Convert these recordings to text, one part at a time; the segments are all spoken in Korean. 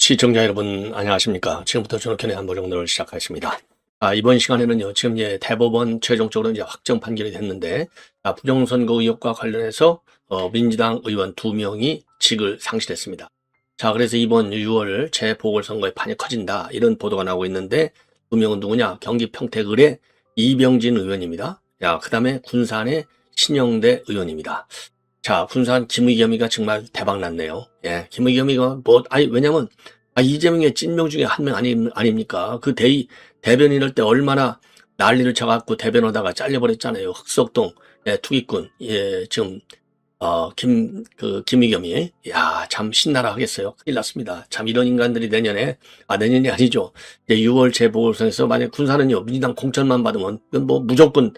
시청자 여러분 안녕하십니까. 지금부터 전학현의 한보정론을 시작하겠습니다. 이번 시간에는요, 지금 이제 대법원 최종적으로 이제 확정 판결이 됐는데, 부정선거 의혹과 관련해서 민주당 의원 2명이 직을 상실했습니다. 자, 그래서 이번 6월 재보궐선거의 판이 커진다, 이런 보도가 나오고 있는데, 2명은 누구냐? 경기 평택을의 이병진 의원입니다. 그 다음에 군산의 신영대 의원입니다. 자, 군산 김의겸이가 정말 대박 났네요. 예, 김의겸이가 왜냐면, 이재명의 찐명 중에 한 명 아닙니까? 그 대변인할 때 얼마나 난리를 쳐갖고 대변하다가 잘려버렸잖아요. 흑석동, 투기꾼, 지금, 김의겸이. 참 신나라 하겠어요. 큰일 났습니다. 참 이런 인간들이 내년이 아니죠. 이제 6월 재보궐선에서 만약 군산은요, 민주당 공천만 받으면, 그건 뭐 무조건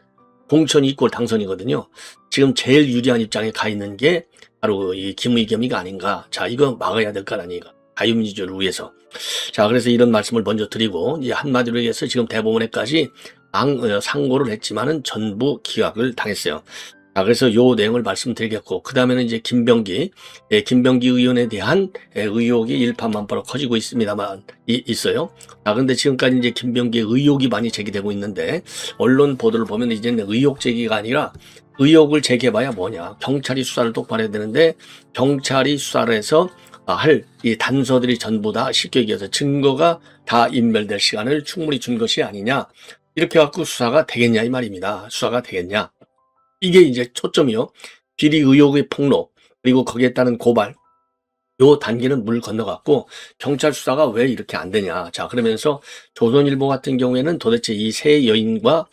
공천 이꼴 당선이거든요. 지금 제일 유리한 입장에 가 있는 게 바로 이 김의겸이가 아닌가. 자, 이거 막아야 될 거 아니가. 자유민주주의를 위해서. 자, 그래서 이런 말씀을 먼저 드리고, 이제 한마디로 해서 지금 대법원에까지 상고를 했지만은 전부 기각을 당했어요. 자, 그래서 요 내용을 말씀드리겠고, 그 다음에는 이제 김병기 의원에 대한 의혹이 일파만파로 커지고 있어요. 근데 지금까지 이제 김병기의 의혹이 많이 제기되고 있는데, 언론 보도를 보면 이제는 의혹 제기가 아니라 의혹을 제기해봐야 뭐냐. 경찰이 수사를 똑바로 해야 되는데, 경찰이 수사를 해서 할 이 단서들이 전부 다 쉽게 얘기해서 증거가 다 인멸될 시간을 충분히 준 것이 아니냐. 이렇게 갖고 수사가 되겠냐 이 말입니다. 수사가 되겠냐. 이게 이제 초점이요. 비리 의혹의 폭로, 그리고 거기에 따른 고발, 요 단계는 물 건너갔고, 경찰 수사가 왜 이렇게 안 되냐. 자, 그러면서 조선일보 같은 경우에는 도대체 이 세 여인과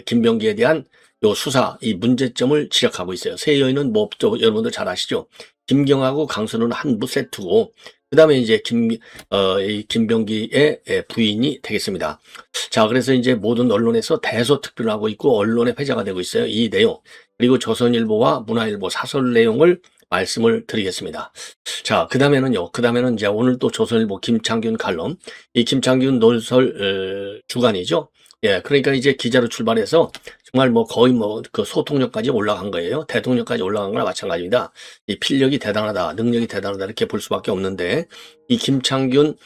김병기에 대한 요 수사, 이 문제점을 지적하고 있어요. 세 여인은 뭐, 여러분들 잘 아시죠? 김경하고 강선우는 한부 세트고, 그 다음에 이제 이 김병기의 부인이 되겠습니다. 자, 그래서 이제 모든 언론에서 대서특필을 하고 있고, 언론의 회자가 되고 있어요. 이 내용. 그리고 조선일보와 문화일보 사설 내용을 말씀을 드리겠습니다. 자, 그 다음에는 이제 오늘 또 조선일보 김창균 칼럼, 이 김창균 논설 주간이죠. 그러니까 이제 기자로 출발해서 정말 뭐 거의 그 소통력까지 올라간 거예요. 대통령까지 올라간 거나 마찬가지입니다. 이 필력이 대단하다, 능력이 대단하다 이렇게 볼 수밖에 없는데, 이 김창균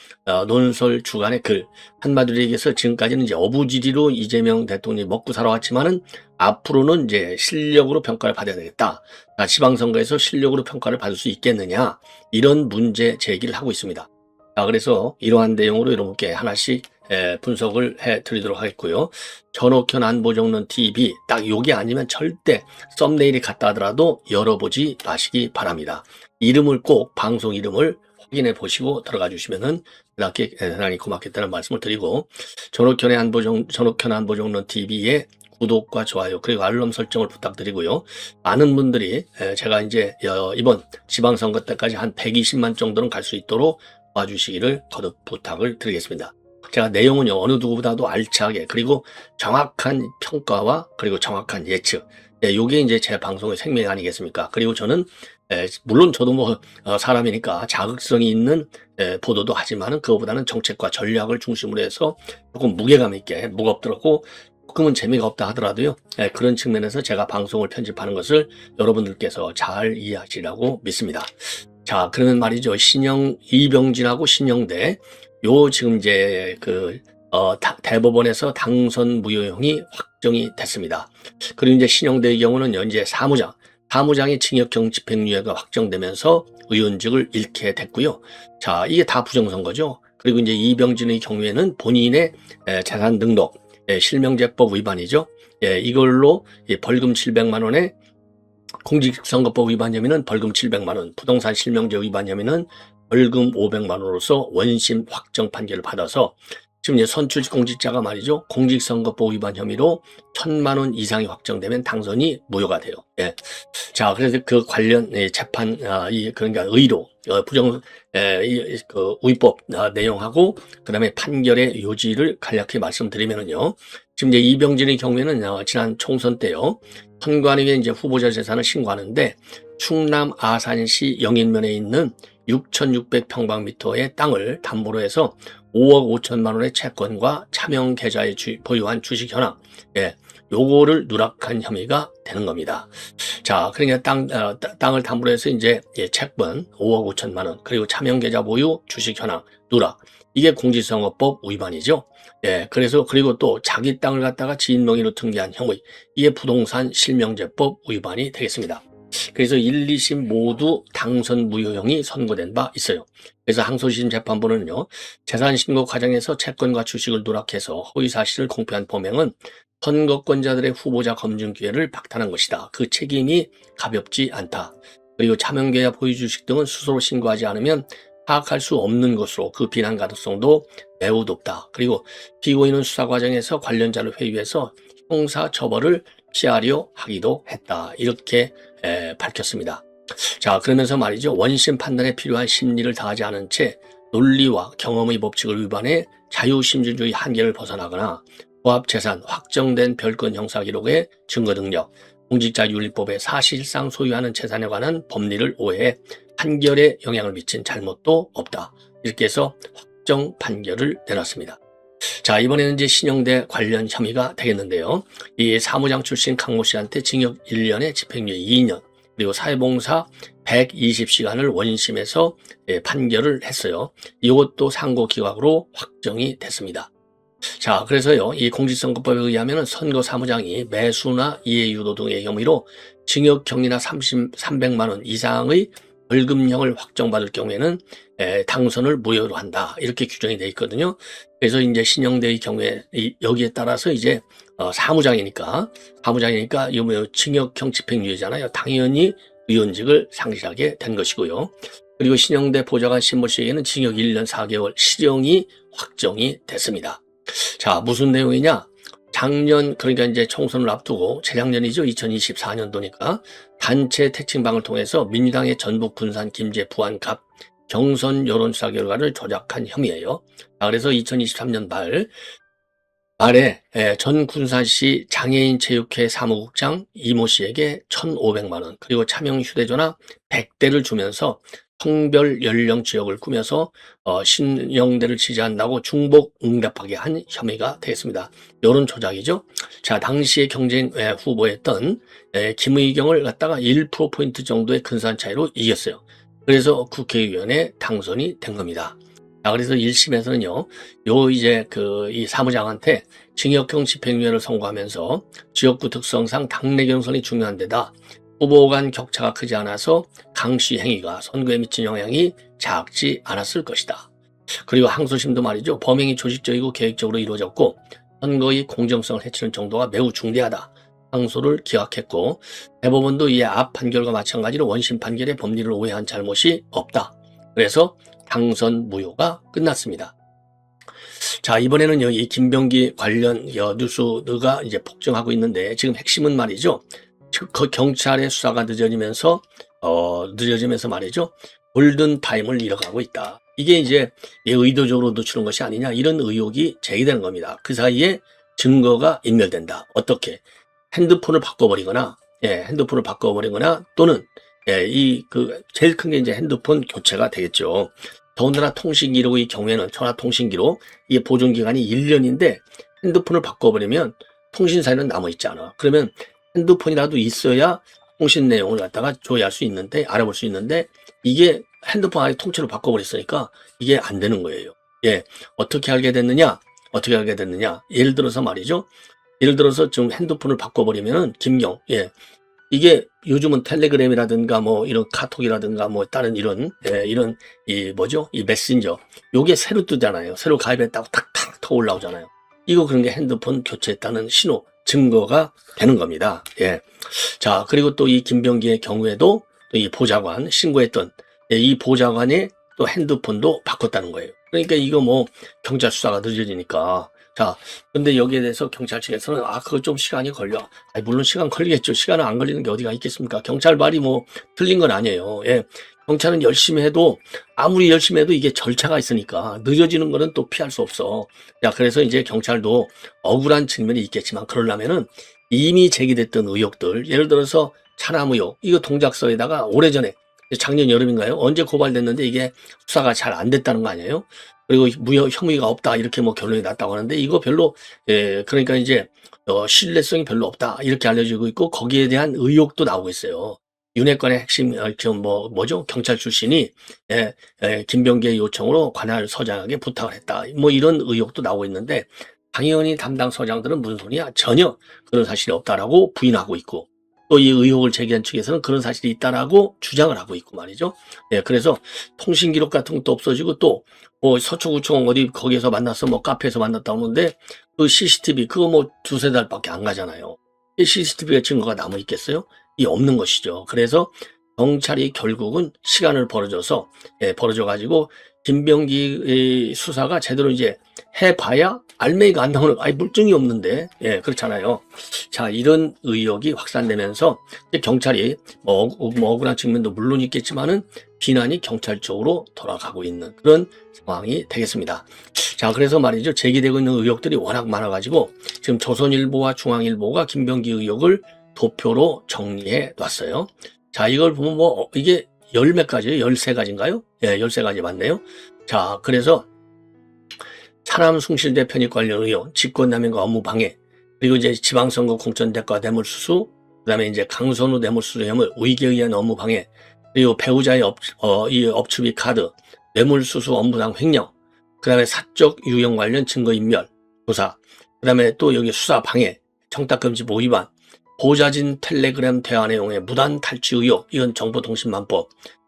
논설 주간의 글, 한마디로 얘기해서 지금까지는 이제 어부지리로 이재명 대통령이 먹고 살아왔지만은 앞으로는 이제 실력으로 평가를 받아야 되겠다. 지방선거에서 실력으로 평가를 받을 수 있겠느냐, 이런 문제 제기를 하고 있습니다. 자, 그래서 이러한 내용으로 여러분께 하나씩 분석을 해드리도록 하겠고요. 전옥현 안보정론 TV, 딱 요게 아니면 절대 썸네일이 같다 하더라도 열어보지 마시기 바랍니다. 이름을 꼭, 방송 이름을 확인해 보시고 들어가 주시면은 대단히 고맙겠다는 말씀을 드리고, 전옥현 안보정론 TV의 구독과 좋아요, 그리고 알람 설정을 부탁드리고요. 많은 분들이 제가 이제 이번 지방선거 때까지 한 120만 정도는 갈 수 있도록 도와주시기를 거듭 부탁을 드리겠습니다. 제가 내용은요, 어느 누구보다도 알차게, 그리고 정확한 평가와 그리고 정확한 예측, 요게 이제 제 방송의 생명 아니겠습니까? 그리고 저는 물론 저도 뭐 사람이니까 자극성이 있는 보도도 하지만은 그거보다는 정책과 전략을 중심으로 해서 조금 무게감 있게, 무겁더라고 조금은 재미가 없다 하더라도요, 그런 측면에서 제가 방송을 편집하는 것을 여러분들께서 잘 이해하시라고 믿습니다. 자, 그러면 말이죠, 이병진하고 신영대, 요 지금 이제 대법원에서 당선 무효형이 확정이 됐습니다. 그리고 이제 신영대의 경우는 이제 사무장의 징역형 집행유예가 확정되면서 의원직을 잃게 됐고요. 자, 이게 다 부정선거죠. 그리고 이제 이병진의 경우에는 본인의 재산 등록, 실명제법 위반이죠. 이걸로 벌금 700만 원에, 공직선거법 위반 혐의는 벌금 700만 원, 부동산 실명제 위반 혐의는 벌금 500만 원으로서 원심 확정 판결을 받아서 지금 이제 선출직 공직자가 말이죠, 공직선거법 위반 혐의로 1,000만 원 이상이 확정되면 당선이 무효가 돼요. 자, 그래서 그 관련 재판, 그러니까 의로 위법 내용하고 그다음에 판결의 요지를 간략히 말씀드리면은요, 지금 이제 이병진의 경우에는 지난 총선 때요, 선관위에 이제 후보자 재산을 신고하는데 충남 아산시 영인면에 있는 6,600평방미터의 땅을 담보로 해서 5억 5천만 원의 채권과 차명 계좌에 보유한 주식 현황, 요거를 누락한 혐의가 되는 겁니다. 자, 그러니까 땅을 담보로 해서 이제 채권 5억 5천만 원, 그리고 차명계좌 보유, 주식 현황, 누락. 이게 공직선거법 위반이죠. 예, 그리고 또 자기 땅을 갖다가 지인 명의로 등기한 혐의. 이게 부동산 실명제법 위반이 되겠습니다. 그래서 1, 2심 모두 당선 무효형이 선고된 바 있어요. 그래서 항소심 재판부는요, 재산신고 과정에서 채권과 주식을 누락해서 허위사실을 공표한 범행은 선거권자들의 후보자 검증 기회를 박탈한 것이다. 그 책임이 가볍지 않다. 그리고 차명계좌 보유 주식 등은 스스로 신고하지 않으면 파악할 수 없는 것으로 그 비난 가능성도 매우 높다. 그리고 피고인은 수사 과정에서 관련자를 회유해서 형사 처벌을 피하려 하기도 했다. 이렇게 밝혔습니다. 자, 그러면서 말이죠. 원심 판단에 필요한 심리를 다하지 않은 채 논리와 경험의 법칙을 위반해 자유심증주의 한계를 벗어나거나 부합재산, 확정된 별건 형사기록의 증거능력, 공직자윤리법에 사실상 소유하는 재산에 관한 법리를 오해해 판결에 영향을 미친 잘못도 없다. 이렇게 해서 확정 판결을 내놨습니다. 자, 이번에는 이제 신영대 관련 혐의가 되겠는데요. 이 사무장 출신 강모 씨한테 징역 1년에 집행유예 2년, 그리고 사회봉사 120시간을 원심에서 판결을 했어요. 이것도 상고기각으로 확정이 됐습니다. 자, 그래서요, 이 공직선거법에 의하면 선거사무장이 매수나 이해유도 등의 혐의로 징역형이나 300만 원 이상의 벌금형을 확정받을 경우에는 당선을 무효로 한다. 이렇게 규정이 되어 있거든요. 그래서 이제 신영대의 경우에 여기에 따라서 이제 사무장이니까 이거 뭐 징역형 집행유예잖아요. 당연히 의원직을 상실하게 된 것이고요. 그리고 신영대 보좌관 신모 씨에게는 징역 1년 4개월 실형이 확정이 됐습니다. 자, 무슨 내용이냐? 작년, 그러니까 이제 총선을 앞두고 재작년이죠. 2024년도니까 단체 택칭방을 통해서 민주당의 전북 군산 김제 부안갑 경선 여론조사 결과를 조작한 혐의예요. 그래서 2023년 말에 전 군산시 장애인 체육회 사무국장 이모 씨에게 1,500만 원, 그리고 차명 휴대전화 100대를 주면서 성별 연령 지역을 꾸며서 신영대를 지지한다고 중복 응답하게 한 혐의가 되겠습니다. 여론 조작이죠. 자, 당시에 경쟁 후보였던 김의경을 갖다가 1%포인트 정도의 근소한 차이로 이겼어요. 그래서 국회의원에 당선이 된 겁니다. 자, 그래서 1심에서는요, 이 사무장한테 징역형 집행유예를 선고하면서 지역구 특성상 당내 경선이 중요한 데다 후보 간 격차가 크지 않아서 강씨 행위가 선거에 미친 영향이 작지 않았을 것이다. 그리고 항소심도 말이죠. 범행이 조직적이고 계획적으로 이루어졌고 선거의 공정성을 해치는 정도가 매우 중대하다. 항소를 기각했고 대법원도 이에 앞 판결과 마찬가지로 원심 판결의 법리를 오해한 잘못이 없다. 그래서 당선 무효가 끝났습니다. 자, 이번에는 이 김병기 관련 뉴스가 이제 폭증하고 있는데 지금 핵심은 말이죠. 그 경찰의 수사가 늦어지면서 말이죠. 골든타임을 잃어가고 있다. 이게 이제 의도적으로 늦추는 것이 아니냐, 이런 의혹이 제기되는 겁니다. 그 사이에 증거가 인멸된다. 어떻게? 핸드폰을 바꿔버리거나 또는 제일 큰 게 이제 핸드폰 교체가 되겠죠. 더군다나 통신기록의 경우에는 전화통신기록, 이게 보존기간이 1년인데 핸드폰을 바꿔버리면 통신사에는 남아있지 않아. 그러면 핸드폰이라도 있어야 통신 내용을 갖다가 조회할 수 있는데, 알아볼 수 있는데, 이게 핸드폰 안에 통째로 바꿔버렸으니까 이게 안 되는 거예요. 예. 어떻게 알게 됐느냐? 예를 들어서 말이죠. 지금 핸드폰을 바꿔버리면은, 이게 요즘은 텔레그램이라든가 이런 카톡이라든가 다른 이런 이 메신저. 요게 새로 뜨잖아요. 새로 가입했다고 탁탁 더 올라오잖아요. 이거 그런 게 핸드폰 교체했다는 신호, 증거가 되는 겁니다. 예. 자, 그리고 또 이 김병기의 경우에도 또 이 보좌관 신고했던 이 보좌관의 또 핸드폰도 바꿨다는 거예요. 그러니까 이거 경찰 수사가 늦어지니까. 자, 근데 여기에 대해서 경찰 측에서는 그거 좀 시간이 걸려. 물론 시간 걸리겠죠. 시간은 안 걸리는 게 어디가 있겠습니까? 경찰 말이 틀린 건 아니에요. 예. 경찰은 아무리 열심히 해도 이게 절차가 있으니까 늦어지는 거는 또 피할 수 없어. 야, 그래서 이제 경찰도 억울한 측면이 있겠지만 그러려면은 이미 제기됐던 의혹들, 예를 들어서 차남 의혹, 이거 동작서에다가 오래전에 작년 여름인가요? 언제 고발됐는데 이게 수사가 잘 안 됐다는 거 아니에요? 그리고 무혐의가 없다 이렇게 결론이 났다고 하는데 이거 별로 그러니까 이제 신뢰성이 별로 없다 이렇게 알려지고 있고 거기에 대한 의혹도 나오고 있어요. 윤핵관의 핵심 뭐죠? 경찰 출신이 김병기의 요청으로 관할 서장에게 부탁을 했다. 뭐 이런 의혹도 나오고 있는데 당연히 담당 서장들은 무슨 소리야? 전혀 그런 사실이 없다라고 부인하고 있고 또 이 의혹을 제기한 측에서는 그런 사실이 있다라고 주장을 하고 있고 말이죠. 그래서 통신 기록 같은 것도 없어지고 또 뭐 서초구청 어디 거기에서 만났어 뭐 카페에서 만났다 오는데 그 CCTV 그거 뭐 두세 달밖에 안 가잖아요. 이 CCTV가 증거가 남아 있겠어요? 이 없는 것이죠. 그래서 경찰이 결국은 시간을 벌어져 가지고 김병기 수사가 제대로 이제 해봐야 알맹이가 안 나오는 물증이 없는데 그렇잖아요. 자 이런 의혹이 확산되면서 이제 경찰이 뭐 억울한 측면도 물론 있겠지만은 비난이 경찰 쪽으로 돌아가고 있는 그런 상황이 되겠습니다. 자 그래서 말이죠 제기되고 있는 의혹들이 워낙 많아가지고 지금 조선일보와 중앙일보가 김병기 의혹을 도표로 정리해 놨어요. 자 이걸 보면 뭐 이게 열 몇 가지예요? 13가지인가요? 13가지 맞네요. 자 그래서 차남 숭실대 편입 관련 의혹, 직권남용과 업무방해, 그리고 이제 지방선거 공천대가 뇌물수수, 그다음에 이제 강선우 뇌물수수 혐의, 의계에 의한 업무방해, 그리고 배우자의 업추비 카드, 뇌물수수 업무상 횡령, 그다음에 사적 유형 관련 증거인멸, 조사, 그다음에 또 여기 수사방해, 청탁금지법 위반, 보좌진 텔레그램 대화 내용의 무단 탈취 의혹, 이건 정보통신망법,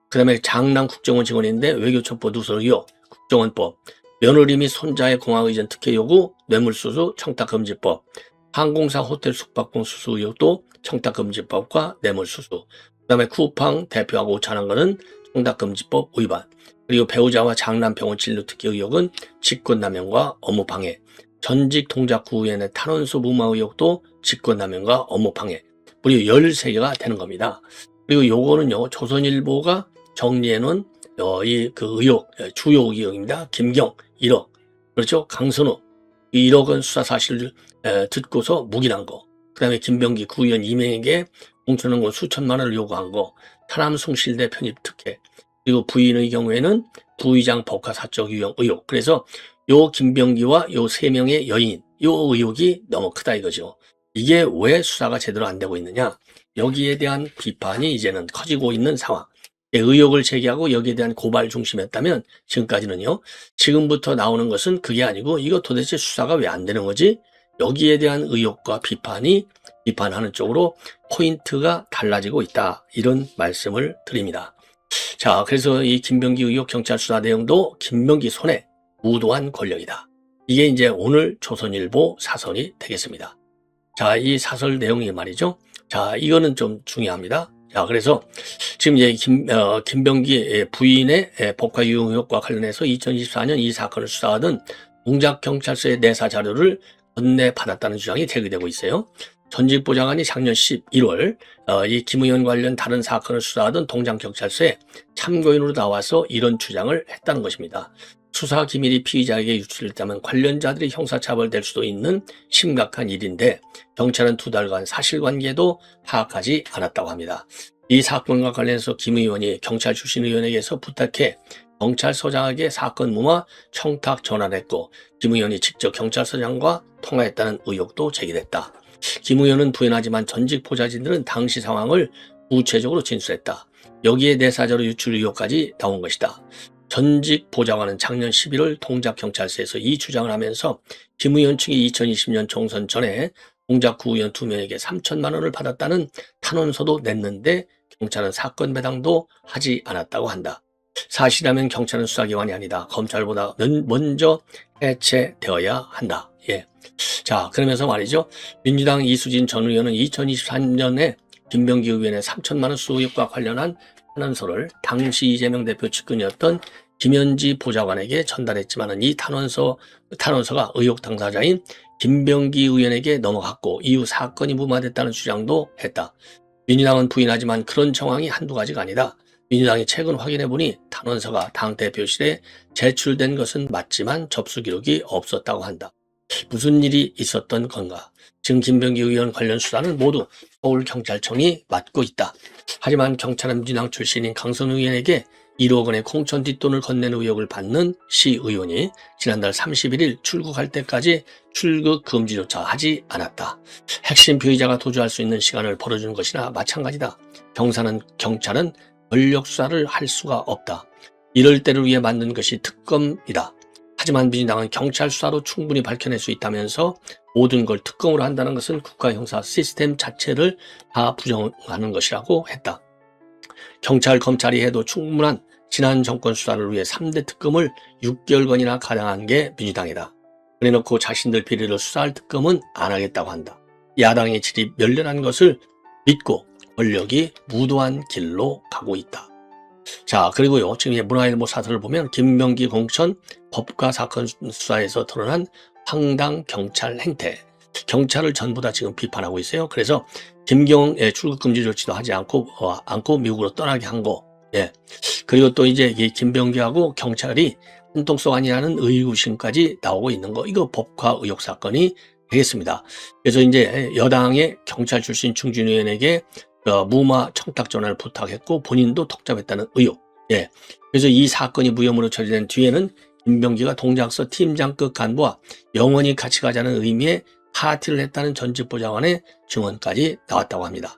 그다음에 장남 국정원 직원인데 외교첩보 누설 의혹, 국정원법, 며느리 및 손자의 공항의전 특혜 요구, 뇌물수수, 청탁금지법, 항공사 호텔 숙박권 수수 의혹도 청탁금지법과 뇌물수수, 그 다음에 쿠팡 대표하고 오찬한 것은 청탁금지법 위반, 그리고 배우자와 장남 병원 진료 특혜 의혹은 직권남용과 업무방해, 전직 동작구의원의 탄원서 무마 의혹도 직권남용과 업무방해, 무려 13개가 되는 겁니다. 그리고 요거는요, 조선일보가 정리해놓은 그 의혹, 주요 의혹입니다. 김경 1억, 그렇죠? 강선우 1억은 수사 사실을 듣고서 묵인한 거. 그 다음에 김병기 구의원 2명에게 공천원금 수천만 원을 요구한 거. 차남 숭실대 편입 특혜. 그리고 부인의 경우에는 부의장 법과 사적 유형 의혹. 그래서 요 김병기와 요 3명의 여인, 요 의혹이 너무 크다 이거죠. 이게 왜 수사가 제대로 안 되고 있느냐? 여기에 대한 비판이 이제는 커지고 있는 상황. 의혹을 제기하고 여기에 대한 고발 중심이었다면 지금까지는요. 지금부터 나오는 것은 그게 아니고 이거 도대체 수사가 왜 안 되는 거지? 여기에 대한 의혹과 비판하는 쪽으로 포인트가 달라지고 있다. 이런 말씀을 드립니다. 자, 그래서 이 김병기 의혹 경찰 수사 내용도 김병기 손에 무도한 권력이다. 이게 이제 오늘 조선일보 사설이 되겠습니다. 자, 이 사설 내용이 말이죠. 자, 이거는 좀 중요합니다. 자, 그래서 지금 이제 김병기 부인의 법과 유용 의혹과 관련해서 2024년 이 사건을 수사하던 동작경찰서의 내사 자료를 건네받았다는 주장이 제기되고 있어요. 전직 보좌관이 작년 11월 이 김 의원 관련 다른 사건을 수사하던 동작경찰서에 참고인으로 나와서 이런 주장을 했다는 것입니다. 수사 기밀이 피의자에게 유출됐다면 관련자들이 형사처벌될 수도 있는 심각한 일인데 경찰은 2달간 사실관계도 파악하지 않았다고 합니다. 이 사건과 관련해서 김 의원이 경찰 출신 의원에게서 부탁해 경찰서장에게 사건 무마 청탁 전화를 했고 김 의원이 직접 경찰서장과 통화했다는 의혹도 제기됐다. 김 의원은 부인하지만 전직 보좌진들은 당시 상황을 구체적으로 진술했다. 여기에 내사자료 유출 의혹까지 나온 것이다. 전직 보좌관은 작년 11월 동작경찰서에서 이 주장을 하면서 김 의원 측이 2020년 총선 전에 동작구 의원 2명에게 3천만 원을 받았다는 탄원서도 냈는데 경찰은 사건 배당도 하지 않았다고 한다. 사실이라면 경찰은 수사기관이 아니다. 검찰보다 먼저 해체되어야 한다. 자, 그러면서 말이죠. 민주당 이수진 전 의원은 2023년에 김병기 의원의 3천만 원 수수 의혹과 관련한 탄원서를 당시 이재명 대표 측근이었던 김현지 보좌관에게 전달했지만 이 탄원서가 의혹 당사자인 김병기 의원에게 넘어갔고 이후 사건이 무마됐다는 주장도 했다. 민주당은 부인하지만 그런 정황이 한두 가지가 아니다. 민주당이 최근 확인해보니 탄원서가 당 대표실에 제출된 것은 맞지만 접수 기록이 없었다고 한다. 무슨 일이 있었던 건가? 지금 김병기 의원 관련 수사는 모두 서울경찰청이 맡고 있다. 하지만 경찰은 민주당 출신인 강선우 의원에게 1억 원의 공천 뒷돈을 건넨 의혹을 받는 시의원이 지난달 31일 출국할 때까지 출국 금지조차 하지 않았다. 핵심 피의자가 도주할 수 있는 시간을 벌어주는 것이나 마찬가지다. 경찰은 권력 수사를 할 수가 없다. 이럴 때를 위해 만든 것이 특검이다. 하지만 민주당은 경찰 수사로 충분히 밝혀낼 수 있다면서 모든 걸 특검으로 한다는 것은 국가 형사 시스템 자체를 다 부정하는 것이라고 했다. 경찰, 검찰이 해도 충분한 지난 정권 수사를 위해 3대 특검을 6개월간이나 가당한 게 민주당이다. 그래놓고 자신들 비리를 수사할 특검은 안 하겠다고 한다. 야당의 질이 멸렬한 것을 믿고 권력이 무도한 길로 가고 있다. 자, 그리고요, 지금 문화일보 사설을 보면 김병기 공천 법과 사건 수사에서 드러난 황당 경찰 행태. 경찰을 전부 다 지금 비판하고 있어요. 그래서 김경의 출국 금지 조치도 하지 않고 미국으로 떠나게 한 거. 예. 그리고 또 이제 김병기하고 경찰이 한통속 아니라는 의구심까지 나오고 있는 거. 이거 법과 의혹 사건이 되겠습니다. 그래서 이제 여당의 경찰 출신 중진 의원에게 무마 청탁 전화를 부탁했고 본인도 독잡했다는 의혹. 예. 그래서 이 사건이 무혐의로 처리된 뒤에는 김병기가 동작서 팀장급 간부와 영원히 같이 가자는 의미의 파티를 했다는 전직 보좌관의 증언까지 나왔다고 합니다.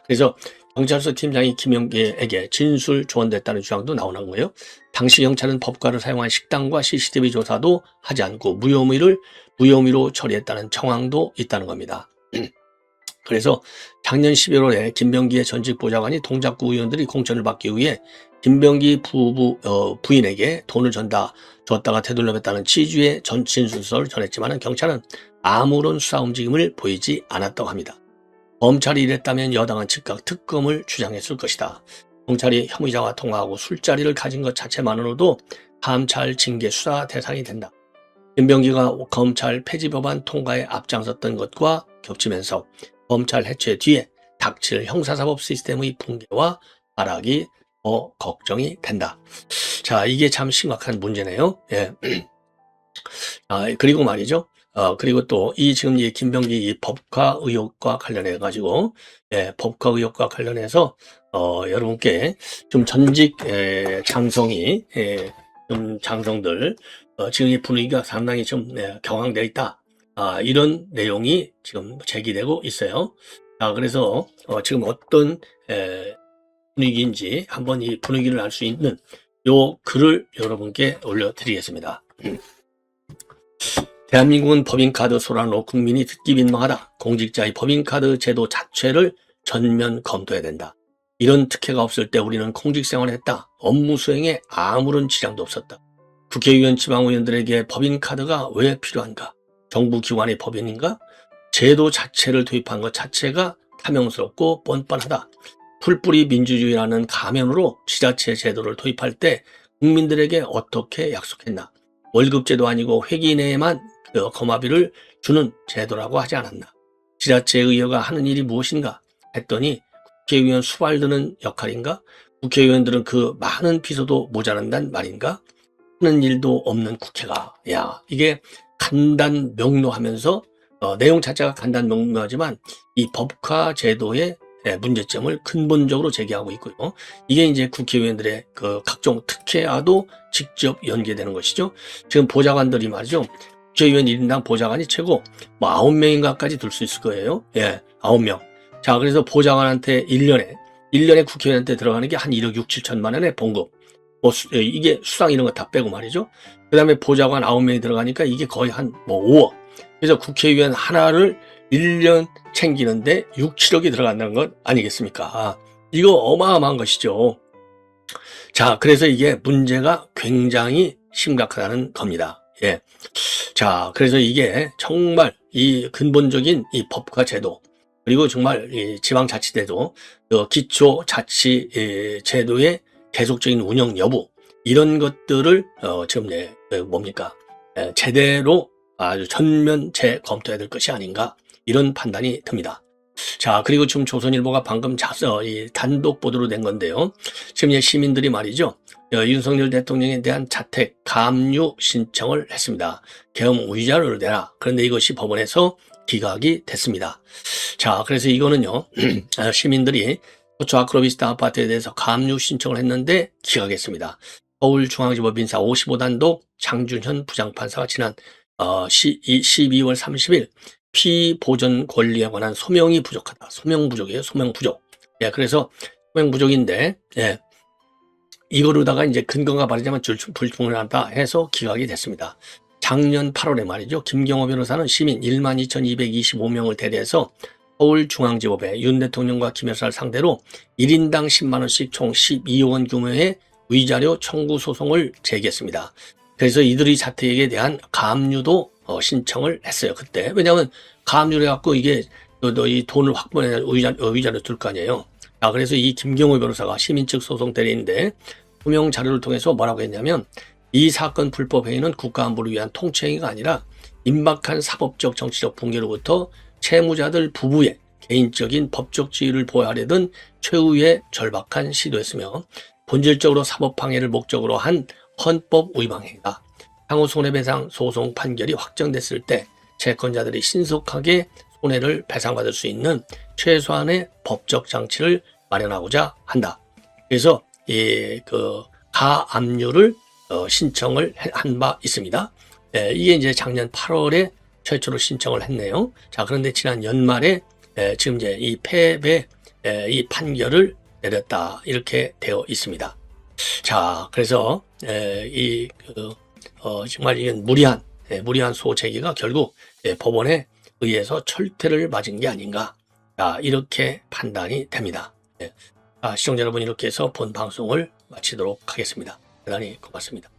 그래서 경찰서 팀장이 김병기에게 진술 조언됐다는 주장도 나오는 거예요. 당시 경찰은 법과를 사용한 식당과 CCTV 조사도 하지 않고 무혐의로 처리했다는 정황도 있다는 겁니다. 그래서 작년 11월에 김병기의 전직 보좌관이 동작구 의원들이 공천을 받기 위해 김병기 부인에게 돈을 줬다가 되돌려봤다는 취지의 진술서를 전했지만 경찰은 아무런 수사 움직임을 보이지 않았다고 합니다. 검찰이 이랬다면 여당은 즉각 특검을 주장했을 것이다. 경찰이 혐의자와 통화하고 술자리를 가진 것 자체만으로도 감찰 징계 수사 대상이 된다. 김병기가 검찰 폐지 법안 통과에 앞장섰던 것과 겹치면서 검찰 해체 뒤에 닥칠 형사사법 시스템의 붕괴와 하락이 더 걱정이 된다. 자, 이게 참 심각한 문제네요. 예. 그리고 말이죠. 그리고 또 지금 김병기 이 법과 의혹과 관련해 가지고, 예, 법과 의혹과 관련해서 여러분께 좀 전직 장성들 지금 이 분위기가 상당히 좀 경황되어 있다. 이런 내용이 지금 제기되고 있어요. 그래서 지금 어떤 분위기인지 한번 이 분위기를 알 수 있는 요 글을 여러분께 올려드리겠습니다. 대한민국은 법인카드 소란으로 국민이 듣기 민망하다. 공직자의 법인카드 제도 자체를 전면 검토해야 된다. 이런 특혜가 없을 때 우리는 공직생활을 했다. 업무 수행에 아무런 지장도 없었다. 국회의원, 지방의원들에게 법인카드가 왜 필요한가? 정부 기관의 법인인가? 제도 자체를 도입한 것 자체가 탐욕스럽고 뻔뻔하다. 풀뿌리 민주주의라는 가면으로 지자체 제도를 도입할 때 국민들에게 어떻게 약속했나? 월급제도 아니고 회기 내에만 거마비를 주는 제도라고 하지 않았나? 지자체 의회가 하는 일이 무엇인가? 했더니 국회의원 수발드는 역할인가? 국회의원들은 그 많은 비서도 모자란단 말인가? 하는 일도 없는 국회가, 이게 간단 명료하면서 내용 자체가 간단 명료하지만 이 법화 제도의 문제점을 근본적으로 제기하고 있고요. 이게 이제 국회의원들의 그 각종 특혜와도 직접 연계되는 것이죠. 지금 보좌관들이 말이죠. 국회의원 1인당 보좌관이 최고 9명인가까지 둘 수 있을 거예요. 예, 9명. 자, 그래서 보좌관한테 1년에 국회의원한테 들어가는 게 한 1억 6, 7천만 원의 봉급. 이게 수당 이런 거 다 빼고 말이죠. 그 다음에 보좌관 9명이 들어가니까 이게 거의 한 5억. 그래서 국회의원 하나를 1년 챙기는데 6, 7억이 들어간다는 것 아니겠습니까? 이거 어마어마한 것이죠. 자, 그래서 이게 문제가 굉장히 심각하다는 겁니다. 예. 자, 그래서 이게 정말 이 근본적인 이 법과 제도, 그리고 정말 이 지방자치제도, 기초자치 제도의 계속적인 운영 여부, 이런 것들을 지금 제대로 아주 전면 재검토해야 될 것이 아닌가, 이런 판단이 듭니다. 자, 그리고 지금 조선일보가 방금 단독 보도로 낸 건데요. 지금 시민들이 말이죠. 윤석열 대통령에 대한 자택 감유 신청을 했습니다. 계엄 의자를 내라. 그런데 이것이 법원에서 기각이 됐습니다. 자, 그래서 이거는요, 시민들이 고초 아크로비스타 아파트에 대해서 가압류 신청을 했는데 기각했습니다. 서울중앙지법 민사 55단독 장준현 부장판사가 지난 12월 30일 피보전 권리에 관한 소명이 부족하다. 소명 부족이에요. 소명 부족. 예, 그래서 소명 부족인데, 예, 이거로다가 이제 근거가 바르자면 불충분하다 해서 기각이 됐습니다. 작년 8월에 말이죠. 김경호 변호사는 시민 12,225명을 대대해서 서울중앙지법에 윤 대통령과 김 여사를 상대로 1인당 10만 원씩 총 12억 원 규모의 위자료 청구 소송을 제기했습니다. 그래서 이들의 자택에 대한 가압류도 신청을 했어요. 그때. 왜냐하면 가압류를 해갖고 이게 이 돈을 확보해 위자료 줄 거 아니에요. 그래서 이 김경호 변호사가 시민 측 소송 대리인데 소명 자료를 통해서 뭐라고 했냐면 이 사건 불법 행위는 국가안보를 위한 통치행위가 아니라 임박한 사법적 정치적 붕괴로부터 채무자들 부부의 개인적인 법적 지위를 보호하려던 최후의 절박한 시도였으며 본질적으로 사법방해를 목적으로 한 헌법 위반 행위다. 향후 손해배상 소송 판결이 확정됐을 때 채권자들이 신속하게 손해를 배상받을 수 있는 최소한의 법적 장치를 마련하고자 한다. 그래서 그 가압류를 신청을 한 바 있습니다. 이게 이제 작년 8월에 최초로 신청을 했네요. 자, 그런데 지난 연말에 지금 이제 이 패배 이 판결을 내렸다 이렇게 되어 있습니다. 자, 그래서 정말 이건 무리한 소제기가 결국 법원에 의해서 철퇴를 맞은 게 아닌가, 이렇게 판단이 됩니다. 시청자 여러분, 이렇게 해서 본 방송을 마치도록 하겠습니다. 대단히 고맙습니다.